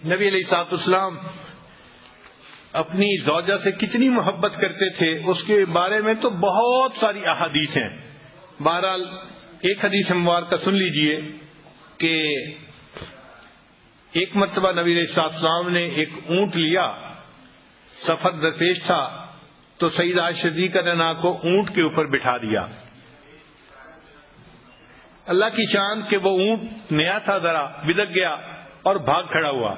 نبی علیہ الصلوۃ والسلام اپنی زوجہ سے کتنی محبت کرتے تھے اس کے بارے میں تو بہت ساری احادیث ہیں. بہرحال ایک حدیث مبارکہ سن لیجئے کہ ایک مرتبہ نبی علیہ الصلوۃ والسلام نے ایک اونٹ لیا، سفر درپیش تھا، تو سیدہ عائشہ صدیقہ رضی اللہ عنہا کو اونٹ کے اوپر بٹھا دیا. اللہ کی شان کہ وہ اونٹ نیا تھا، ذرا بدک گیا اور بھاگ کھڑا ہوا.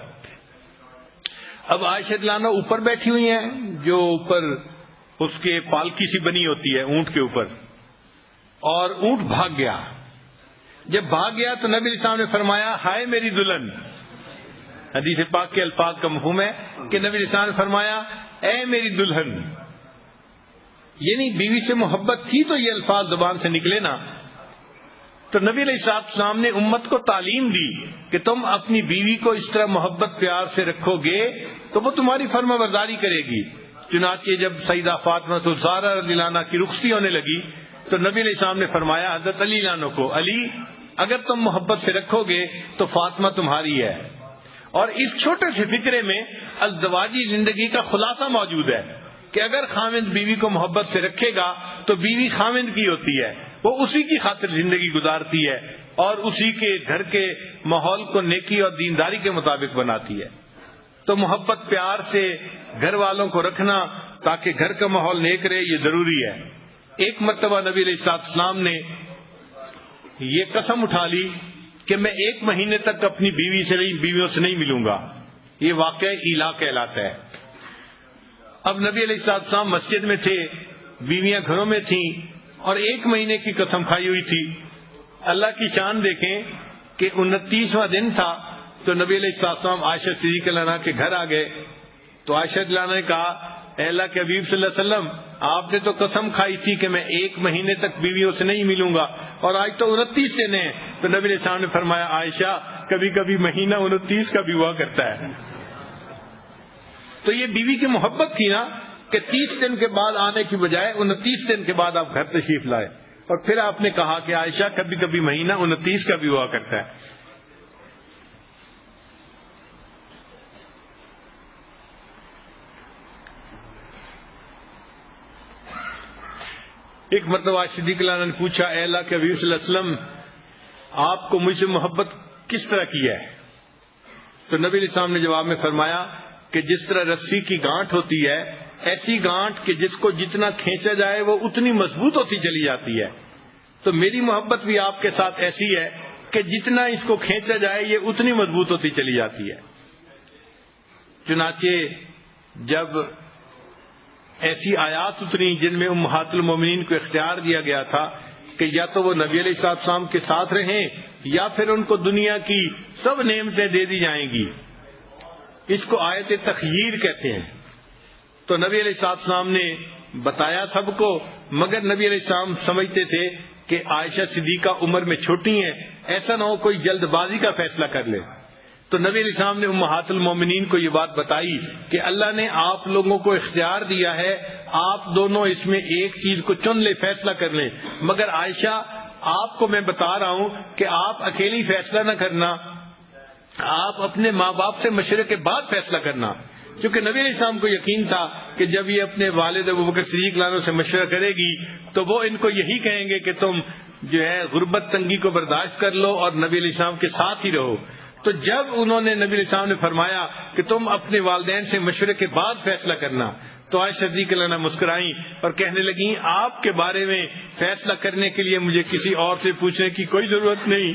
اب عائشہ رضی اللہ عنہا اوپر بیٹھی ہوئی ہیں، جو اوپر اس کے پالکی سی بنی ہوتی ہے اونٹ کے اوپر، اور اونٹ بھاگ گیا. جب بھاگ گیا تو نبی علیہ السلام نے فرمایا ہائے میری دلہن. حدیث پاک کے الفاظ کا مفہوم ہے کہ نبی علیہ السلام نے فرمایا اے میری دلہن، یعنی بیوی سے محبت تھی تو یہ الفاظ زبان سے نکلے نا. تو نبی علیہ السلام نے امت کو تعلیم دی کہ تم اپنی بیوی کو اس طرح محبت پیار سے رکھو گے تو وہ تمہاری فرما برداری کرے گی. چنانچہ جب سیدہ فاطمہ الزہرا رضی اللہ عنہا کی رخصتی ہونے لگی تو نبی علیہ السلام نے فرمایا حضرت علی عنہ کو، علی اگر تم محبت سے رکھو گے تو فاطمہ تمہاری ہے. اور اس چھوٹے سے فکرے میں ازدواجی زندگی کا خلاصہ موجود ہے کہ اگر خاوند بیوی کو محبت سے رکھے گا تو بیوی خاوند کی ہوتی ہے، وہ اسی کی خاطر زندگی گزارتی ہے اور اسی کے گھر کے ماحول کو نیکی اور دینداری کے مطابق بناتی ہے. تو محبت پیار سے گھر والوں کو رکھنا تاکہ گھر کا ماحول نیک رہے، یہ ضروری ہے. ایک مرتبہ نبی علیہ السلام نے یہ قسم اٹھا لی کہ میں 1 مہینے تک اپنی بیویوں سے نہیں ملوں گا. یہ واقعہ ایلا کہلاتا ہے. اب نبی علیہ السلام مسجد میں تھے، بیویاں گھروں میں تھیں اور 1 مہینے کی قسم کھائی ہوئی تھی. اللہ کی شان دیکھیں کہ 29واں دن تھا تو نبی علیہ السلام عائشہ صدیقہ رضی اللہ عنہا کے گھر آ گئے. تو عائشہ رضی اللہ عنہا نے کہا اے اللہ کے حبیب صلی اللہ علیہ وسلم، آپ نے تو قسم کھائی تھی کہ میں 1 مہینے تک بیویوں سے نہیں ملوں گا اور آج تو 29 دن ہیں. تو نبی علیہ السلام نے فرمایا عائشہ کبھی کبھی مہینہ 29 کا بھی ہوا کرتا ہے. تو یہ بیوی کی محبت تھی نا کہ 30 دن کے بعد آنے کی بجائے 29 دن کے بعد آپ گھر تشریف لائے. اور پھر آپ نے کہا کہ عائشہ کبھی کبھی مہینہ 29 کا بھی ہوا کرتا ہے. ایک مرتبہ صدیق اللہ نے پوچھا اے اللہ کے حبیب صلی اللہ علیہ وسلم، آپ کو مجھ سے محبت کس طرح کی ہے؟ تو نبی علیہ السلام نے جواب میں فرمایا کہ جس طرح رسی کی گانٹھ ہوتی ہے، ایسی گانٹھ کہ جس کو جتنا کھینچا جائے وہ اتنی مضبوط ہوتی چلی جاتی ہے. تو میری محبت بھی آپ کے ساتھ ایسی ہے کہ جتنا اس کو کھینچا جائے یہ اتنی مضبوط ہوتی چلی جاتی ہے. چنانچہ جب ایسی آیات اتری جن میں امہات المومنین کو اختیار دیا گیا تھا کہ یا تو وہ نبی علیہ السلام کے ساتھ رہیں یا پھر ان کو دنیا کی سب نعمتیں دے دی جائیں گی، اس کو آیت تخییر کہتے ہیں. تو نبی علیہ السلام نے بتایا سب کو، مگر نبی علیہ السلام سمجھتے تھے کہ عائشہ صدیقہ عمر میں چھوٹی ہیں، ایسا نہ ہو کوئی جلد بازی کا فیصلہ کر لے. تو نبی علیہ السلام نے امہات المومنین کو یہ بات بتائی کہ اللہ نے آپ لوگوں کو اختیار دیا ہے، آپ دونوں اس میں ایک چیز کو چن لیں، فیصلہ کر لیں، مگر عائشہ آپ کو میں بتا رہا ہوں کہ آپ اکیلی فیصلہ نہ کرنا، آپ اپنے ماں باپ سے مشورے کے بعد فیصلہ کرنا. کیونکہ نبی علیہ السلام کو یقین تھا کہ جب یہ اپنے والد ابوبکر صدیق رضی اللہ عنہ سے مشورہ کرے گی تو وہ ان کو یہی کہیں گے کہ تم جو ہے غربت تنگی کو برداشت کر لو اور نبی علیہ السلام کے ساتھ ہی رہو. تو جب انہوں نے نبی علیہ السلام نے فرمایا کہ تم اپنے والدین سے مشورے کے بعد فیصلہ کرنا، تو عائشہ صدیقہ رضی اللہ عنہا مسکرائیں اور کہنے لگیں آپ کے بارے میں فیصلہ کرنے کے لیے مجھے کسی اور سے پوچھنے کی کوئی ضرورت نہیں،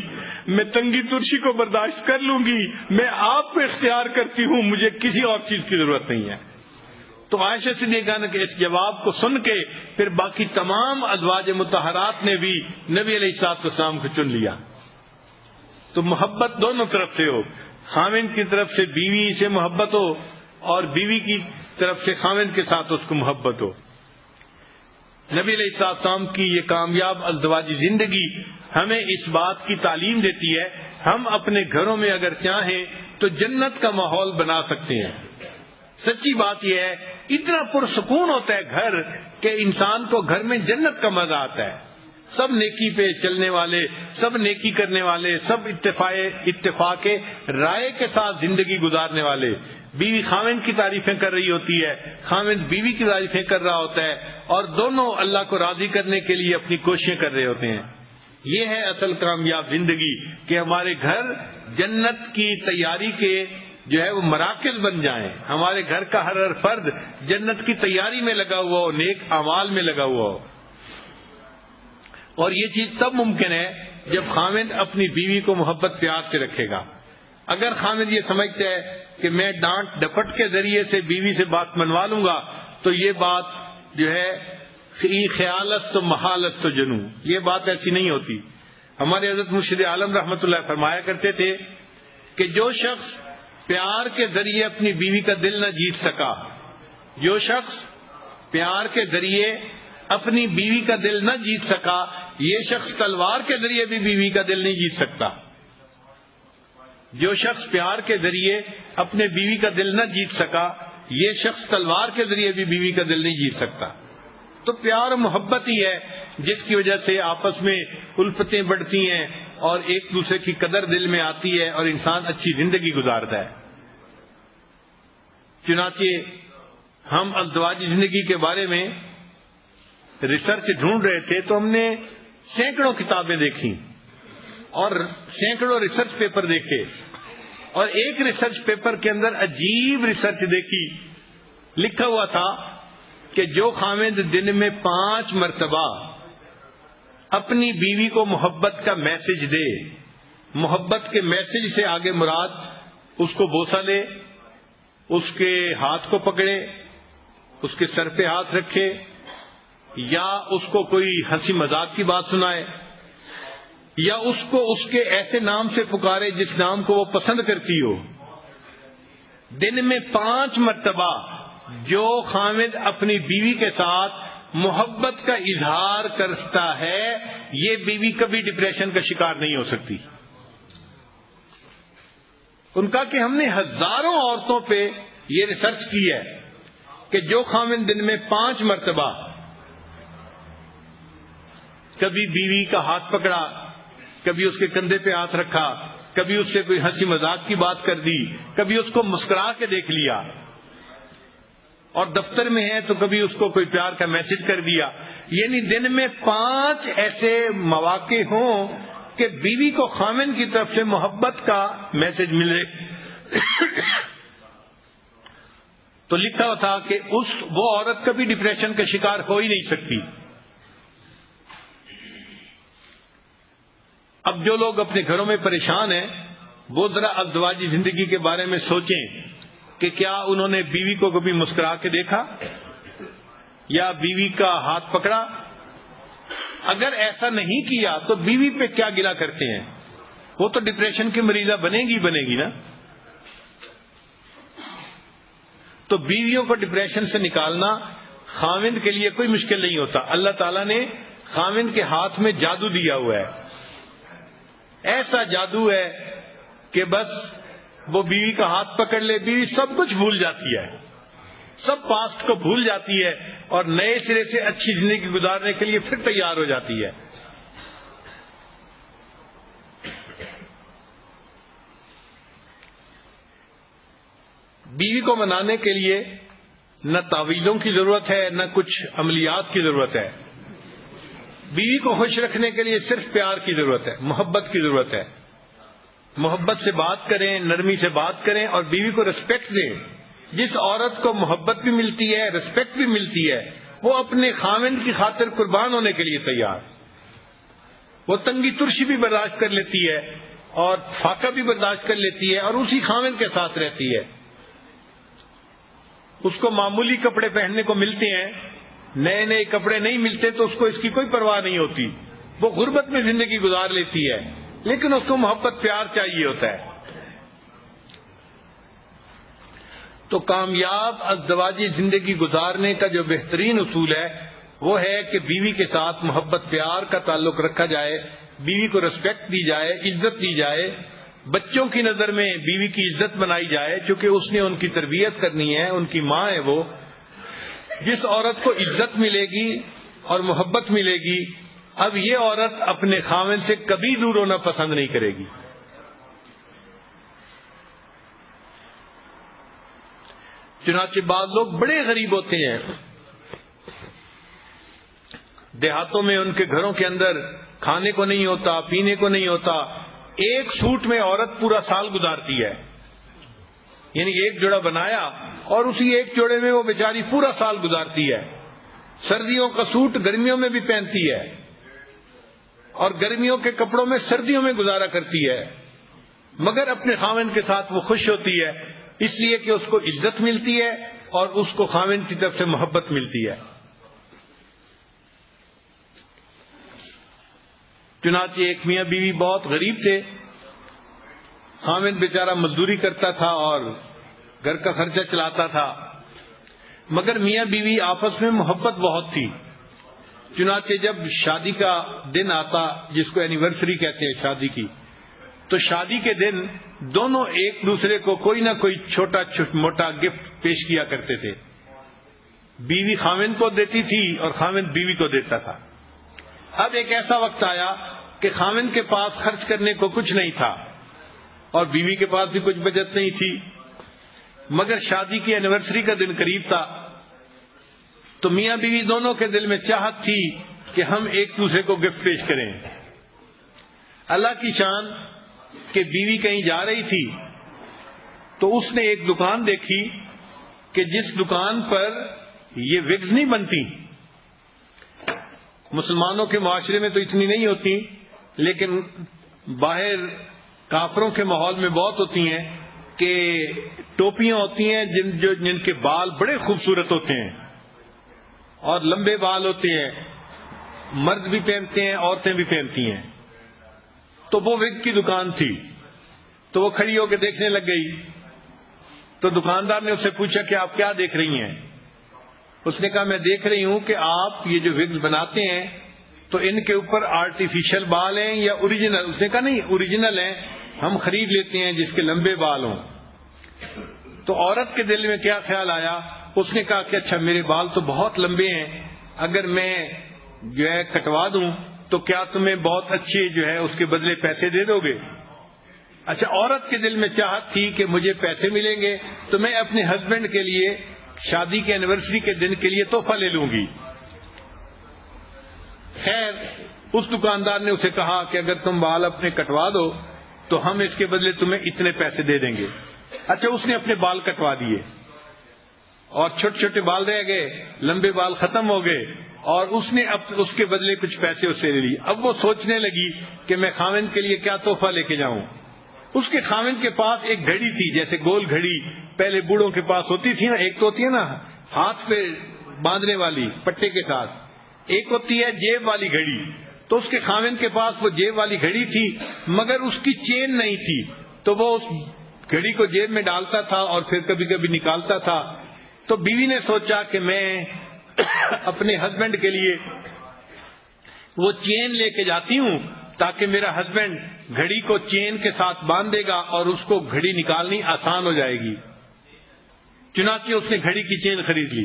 میں تنگی ترشی کو برداشت کر لوں گی، میں آپ کو اختیار کرتی ہوں، مجھے کسی اور چیز کی ضرورت نہیں ہے. تو عائشہ صدیقہ کے اس جواب کو سن کے پھر باقی تمام ازواج مطہرات نے بھی نبی علیہ السلام کو چن لیا. تو محبت دونوں طرف سے ہو، خاوند کی طرف سے بیوی سے محبت ہو اور بیوی کی طرف سے خاوند کے ساتھ اس کو محبت ہو. نبی علیہ السلام کی یہ کامیاب ازدواجی زندگی ہمیں اس بات کی تعلیم دیتی ہے ہم اپنے گھروں میں اگر چاہیں تو جنت کا ماحول بنا سکتے ہیں. سچی بات یہ ہے اتنا پرسکون ہوتا ہے گھر کہ انسان کو گھر میں جنت کا مزہ آتا ہے. سب نیکی پہ چلنے والے، سب نیکی کرنے والے، سب اتفاق رائے کے ساتھ زندگی گزارنے والے. بیوی خاوند کی تعریفیں کر رہی ہوتی ہے، خاوند بیوی کی تعریفیں کر رہا ہوتا ہے، اور دونوں اللہ کو راضی کرنے کے لیے اپنی کوششیں کر رہے ہوتے ہیں. یہ ہے اصل کامیاب زندگی، کہ ہمارے گھر جنت کی تیاری کے جو ہے وہ مراکز بن جائیں. ہمارے گھر کا ہر فرد جنت کی تیاری میں لگا ہوا ہو، نیک اعمال میں لگا ہوا ہو. اور یہ چیز تب ممکن ہے جب خاوند اپنی بیوی کو محبت پیار سے رکھے گا. اگر خاوند یہ سمجھتا ہے کہ میں ڈانٹ ڈپٹ کے ذریعے سے بیوی سے بات منوا لوں گا، تو یہ بات جو ہے خیالست و محالست و جنو، یہ بات ایسی نہیں ہوتی. ہمارے حضرت مرشد عالم رحمۃ اللہ فرمایا کرتے تھے کہ جو شخص پیار کے ذریعے اپنی بیوی کا دل نہ جیت سکا، جو شخص پیار کے ذریعے اپنی بیوی کا دل نہ جیت سکا، یہ شخص تلوار کے ذریعے بھی بیوی کا دل نہیں جیت سکتا. جو شخص پیار کے ذریعے اپنے بیوی کا دل نہ جیت سکا، یہ شخص تلوار کے ذریعے بھی بیوی کا دل نہیں جیت سکتا. تو پیار و محبت ہی ہے جس کی وجہ سے آپس میں الفتیں بڑھتی ہیں اور ایک دوسرے کی قدر دل میں آتی ہے اور انسان اچھی زندگی گزارتا ہے. چنانچہ ہم ازدواجی زندگی کے بارے میں ریسرچ ڈھونڈ رہے تھے تو ہم نے سینکڑوں کتابیں دیکھی اور سینکڑوں ریسرچ پیپر دیکھے، اور ایک ریسرچ پیپر کے اندر عجیب ریسرچ دیکھی. لکھا ہوا تھا کہ جو خاوند دن میں 5 مرتبہ اپنی بیوی کو محبت کا میسج دے، محبت کے میسج سے آگے مراد اس کو بوسہ لے، اس کے ہاتھ کو پکڑے، اس کے سر پہ ہاتھ رکھے، یا اس کو کوئی ہنسی مذاق کی بات سنائے، یا اس کو اس کے ایسے نام سے پکارے جس نام کو وہ پسند کرتی ہو. دن میں 5 مرتبہ جو خاوند اپنی بیوی کے ساتھ محبت کا اظہار کرتا ہے، یہ بیوی کبھی ڈپریشن کا شکار نہیں ہو سکتی. ان کا کہ ہم نے ہزاروں عورتوں پہ یہ ریسرچ کی ہے کہ جو خاوند دن میں 5 مرتبہ کبھی بیوی کا ہاتھ پکڑا، کبھی اس کے کندھے پہ ہاتھ رکھا، کبھی اس سے کوئی ہنسی مذاق کی بات کر دی، کبھی اس کو مسکرا کے دیکھ لیا، اور دفتر میں ہے تو کبھی اس کو کوئی پیار کا میسج کر دیا، یعنی دن میں 5 ایسے مواقع ہوں کہ بیوی کو خاوند کی طرف سے محبت کا میسج ملے. تو لکھا ہوا تھا کہ وہ عورت کبھی ڈپریشن کا شکار ہو ہی نہیں سکتی. اب جو لوگ اپنے گھروں میں پریشان ہیں وہ ذرا ازدواجی زندگی کے بارے میں سوچیں کہ کیا انہوں نے بیوی کو کبھی مسکرا کے دیکھا یا بیوی کا ہاتھ پکڑا. اگر ایسا نہیں کیا تو بیوی پہ کیا گلہ کرتے ہیں؟ وہ تو ڈپریشن کی مریضہ بنے گی نا. تو بیویوں کو ڈپریشن سے نکالنا خاوند کے لیے کوئی مشکل نہیں ہوتا. اللہ تعالیٰ نے خاوند کے ہاتھ میں جادو دیا ہوا ہے، ایسا جادو ہے کہ بس وہ بیوی کا ہاتھ پکڑ لے، بیوی سب کچھ بھول جاتی ہے، سب پاسٹ کو بھول جاتی ہے اور نئے سرے سے اچھی زندگی گزارنے کے لیے پھر تیار ہو جاتی ہے. بیوی کو منانے کے لیے نہ تعویذوں کی ضرورت ہے نہ کچھ عملیات کی ضرورت ہے. بیوی کو خوش رکھنے کے لیے صرف پیار کی ضرورت ہے، محبت کی ضرورت ہے. محبت سے بات کریں، نرمی سے بات کریں اور بیوی کو ریسپیکٹ دیں. جس عورت کو محبت بھی ملتی ہے، ریسپیکٹ بھی ملتی ہے، وہ اپنے خاوند کی خاطر قربان ہونے کے لیے تیار. وہ تنگی ترشی بھی برداشت کر لیتی ہے اور فاقہ بھی برداشت کر لیتی ہے اور اسی خاوند کے ساتھ رہتی ہے. اس کو معمولی کپڑے پہننے کو ملتے ہیں، نئے کپڑے نہیں ملتے تو اس کو اس کی کوئی پرواہ نہیں ہوتی. وہ غربت میں زندگی گزار لیتی ہے لیکن اس کو محبت پیار چاہیے ہوتا ہے. تو کامیاب ازدواجی زندگی گزارنے کا جو بہترین اصول ہے وہ ہے کہ بیوی کے ساتھ محبت پیار کا تعلق رکھا جائے، بیوی کو ریسپیکٹ دی جائے، عزت دی جائے. بچوں کی نظر میں بیوی کی عزت بنائی جائے کیونکہ اس نے ان کی تربیت کرنی ہے، ان کی ماں ہے وہ. جس عورت کو عزت ملے گی اور محبت ملے گی اب یہ عورت اپنے خاوند سے کبھی دور ہونا پسند نہیں کرے گی. چنانچہ بعض لوگ بڑے غریب ہوتے ہیں، دیہاتوں میں ان کے گھروں کے اندر کھانے کو نہیں ہوتا، پینے کو نہیں ہوتا، ایک سوٹ میں عورت پورا سال گزارتی ہے. یعنی ایک جوڑا بنایا اور اسی ایک جوڑے میں وہ بیچاری پورا سال گزارتی ہے. سردیوں کا سوٹ گرمیوں میں بھی پہنتی ہے اور گرمیوں کے کپڑوں میں سردیوں میں گزارا کرتی ہے، مگر اپنے خاوند کے ساتھ وہ خوش ہوتی ہے، اس لیے کہ اس کو عزت ملتی ہے اور اس کو خاوند کی طرف سے محبت ملتی ہے. چنانچہ ایک میاں بیوی بہت غریب تھے، خاوند بیچارہ مزدوری کرتا تھا اور گھر کا خرچہ چلاتا تھا، مگر میاں بیوی آپس میں محبت بہت تھی. چنانچہ جب شادی کا دن آتا، جس کو اینیورسری کہتے ہیں شادی کی، تو شادی کے دن دونوں ایک دوسرے کو کوئی نہ کوئی چھوٹا موٹا گفٹ پیش کیا کرتے تھے. بیوی خاوند کو دیتی تھی اور خاوند بیوی کو دیتا تھا. اب ایک ایسا وقت آیا کہ خاوند کے پاس خرچ کرنے کو کچھ نہیں تھا اور بیوی کے پاس بھی کچھ بچت نہیں تھی، مگر شادی کی اینیورسری کا دن قریب تھا، تو میاں بیوی دونوں کے دل میں چاہت تھی کہ ہم ایک دوسرے کو گفٹ پیش کریں. اللہ کی شان کہ بیوی کہیں جا رہی تھی تو اس نے ایک دکان دیکھی کہ جس دکان پر یہ وگز نہیں بنتی. مسلمانوں کے معاشرے میں تو اتنی نہیں ہوتی، لیکن باہر کافروں کے ماحول میں بہت ہوتی ہیں کہ ٹوپیاں ہوتی ہیں جن کے بال بڑے خوبصورت ہوتے ہیں اور لمبے بال ہوتے ہیں، مرد بھی پہنتے ہیں عورتیں بھی پہنتی ہیں. تو وہ وگ کی دکان تھی، تو وہ کھڑی ہو کے دیکھنے لگ گئی. تو دکاندار نے اس سے پوچھا کہ آپ کیا دیکھ رہی ہیں؟ اس نے کہا میں دیکھ رہی ہوں کہ آپ یہ جو وگ بناتے ہیں تو ان کے اوپر آرٹیفیشل بال ہیں یا اوریجنل؟ اس نے کہا نہیں، اوریجنل ہیں، ہم خرید لیتے ہیں جس کے لمبے بال ہوں. تو عورت کے دل میں کیا خیال آیا؟ اس نے کہا کہ اچھا میرے بال تو بہت لمبے ہیں، اگر میں جو ہے کٹوا دوں تو کیا تمہیں بہت اچھے جو ہے اس کے بدلے پیسے دے دو گے؟ اچھا، عورت کے دل میں چاہت تھی کہ مجھے پیسے ملیں گے تو میں اپنے ہسبینڈ کے لیے شادی کے اینیورسری کے دن کے لیے تحفہ لے لوں گی. خیر، اس دکاندار نے اسے کہا کہ اگر تم بال اپنے کٹوا دو تو ہم اس کے بدلے تمہیں اتنے پیسے دے دیں گے. اچھا، اس نے اپنے بال کٹوا دیے اور چھوٹے چھوٹے بال رہ گئے، لمبے بال ختم ہو گئے اور اس نے اس کے بدلے کچھ پیسے اس سے لے لیے. اب وہ سوچنے لگی کہ میں خاوند کے لیے کیا تحفہ لے کے جاؤں. اس کے خاوند کے پاس ایک گھڑی تھی، جیسے گول گھڑی پہلے بوڑھوں کے پاس ہوتی تھی نا، ایک تو ہوتی ہے نا ہاتھ پہ باندھنے والی پٹے کے ساتھ، ایک ہوتی ہے جیب والی گھڑی. تو اس کے خاوند کے پاس وہ جیب والی گھڑی تھی، مگر اس کی چین نہیں تھی، تو وہ اس گھڑی کو جیب میں ڈالتا تھا اور پھر کبھی کبھی نکالتا تھا. تو بیوی نے سوچا کہ میں اپنے ہسبینڈ کے لیے وہ چین لے کے جاتی ہوں تاکہ میرا ہسبینڈ گھڑی کو چین کے ساتھ باندھ دے گا اور اس کو گھڑی نکالنی آسان ہو جائے گی. چنانچہ اس نے گھڑی کی چین خرید لی.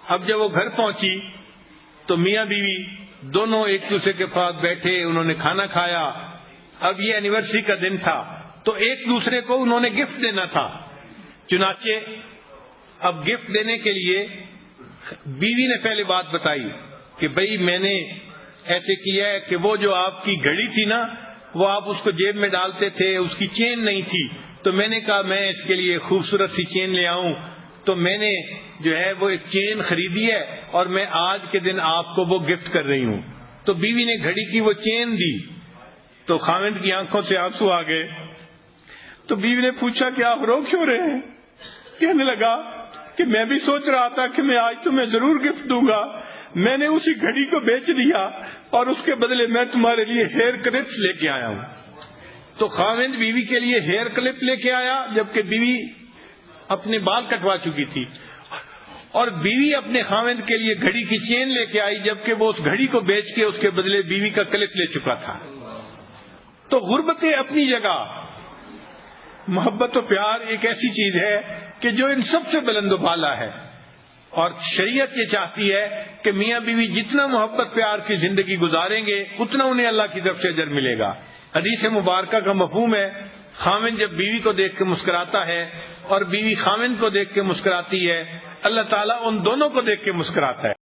اب جب وہ گھر پہنچی تو میاں بیوی دونوں ایک دوسرے کے پاس بیٹھے، انہوں نے کھانا کھایا. اب یہ اینیورسری کا دن تھا تو ایک دوسرے کو انہوں نے گفٹ دینا تھا. چنانچہ اب گفٹ دینے کے لیے بیوی نے پہلے بات بتائی کہ بھئی میں نے ایسے کیا ہے کہ وہ جو آپ کی گھڑی تھی نا، وہ آپ اس کو جیب میں ڈالتے تھے، اس کی چین نہیں تھی، تو میں نے کہا میں اس کے لیے خوبصورت سی چین لے آؤں. تو میں نے جو ہے وہ ایک چین خریدی ہے اور میں آج کے دن آپ کو وہ گفٹ کر رہی ہوں. تو بیوی نے گھڑی کی وہ چین دی تو خاوند کی آنکھوں سے آنسو آ گئے. تو بیوی نے پوچھا کہ آپ رو کیوں رہے ہیں؟ کہنے لگا کہ میں بھی سوچ رہا تھا کہ میں آج تمہیں ضرور گفٹ دوں گا، میں نے اسی گھڑی کو بیچ دیا اور اس کے بدلے میں تمہارے لیے ہیئر کلپس لے کے آیا ہوں. تو خاوند بیوی کے لیے ہیئر کلپ لے کے آیا جبکہ بیوی اپنے بال کٹوا چکی تھی، اور بیوی اپنے خاوند کے لیے گھڑی کی چین لے کے آئی جبکہ وہ اس گھڑی کو بیچ کے اس کے بدلے بیوی کا کلپ لے چکا تھا. تو غربت اپنی جگہ، محبت و پیار ایک ایسی چیز ہے کہ جو ان سب سے بلند و بالا ہے. اور شریعت یہ چاہتی ہے کہ میاں بیوی جتنا محبت پیار کی زندگی گزاریں گے اتنا انہیں اللہ کی طرف سے اجر ملے گا. حدیث مبارکہ کا مفہوم ہے خاوند جب بیوی کو دیکھ کے مسکراتا ہے اور بیوی خاوند کو دیکھ کے مسکراتی ہے اللہ تعالیٰ ان دونوں کو دیکھ کے مسکراتا ہے.